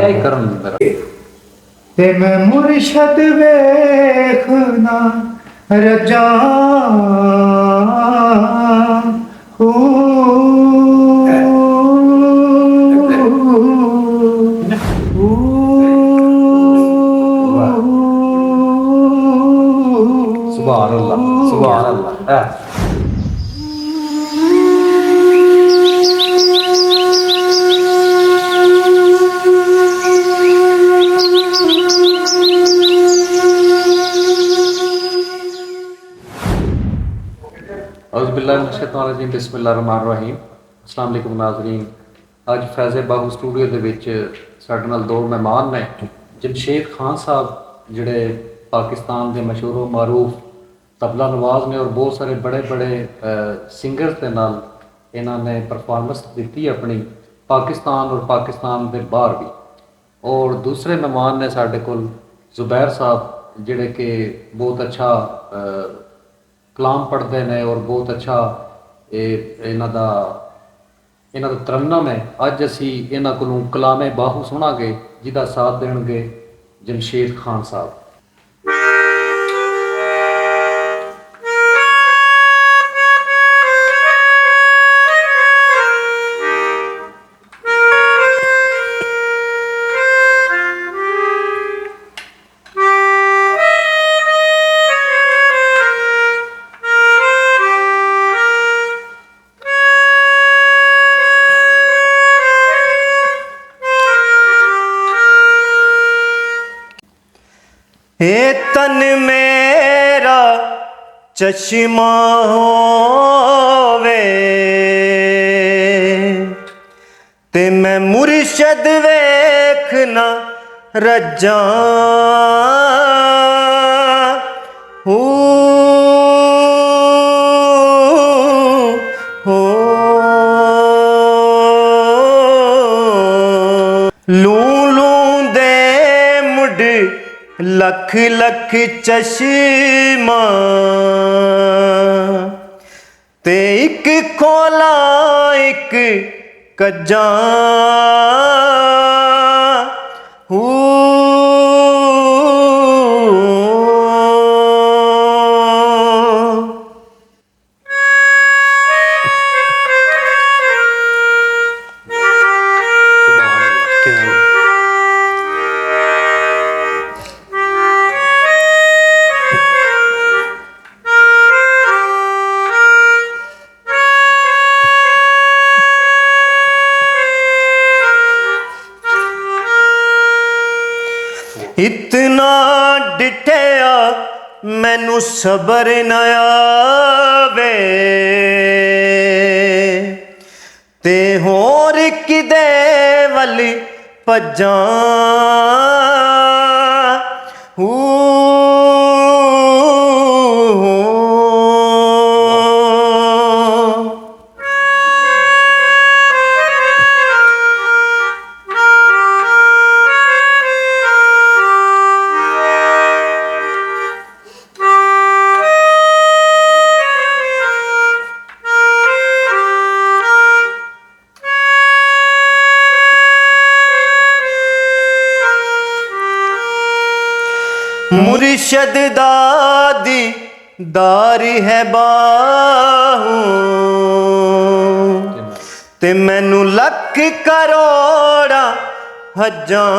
यही करन ते मैं मुर्शद वेखना रजा सुभान अल्लाह सुभान अल्लाह। औज़ुबिल्लाहिमिनश्शैतानिर्रजीम बिस्मिल्लाहिर्रहमानिर्रहीम। अस्सलाम वालेकुम नाज़रीन। अज फैज़े बाहू स्टूडियो के विच साडे नाल दो मेहमान ने। जमशेद खान साहब जिहड़े पाकिस्तान के मशहूर मारूफ तबला नवाज ने और बहुत सारे बड़े बड़े सिंगर्स के नाल इन्होंने परफॉर्मेंस दी अपनी पाकिस्तान और पाकिस्तान के बाहर भी। और दूसरे मेहमान ने साडे कोल जुबैर साहब जिहड़े कि बहुत अच्छा कलाम पढ़ते हैं और बहुत अच्छा इन्हों का तरन्नम है। अज असी इन्हों को कलामे बाहू सुनांगे जिसका साथ देंगे जमशेद खान साहब। हे तन मेरा चश्मा होवे ते मैं मुर्शद वेखना रजा लू लू दे मुड लख लख चश्मा ते एक खोला एक कज्जा इतना डिठया मैनू सबर न आवे ते होर किदे वल भज्जां मुर्शद दादी दारी है बाहू ते मैनू लख करोड़ा हजां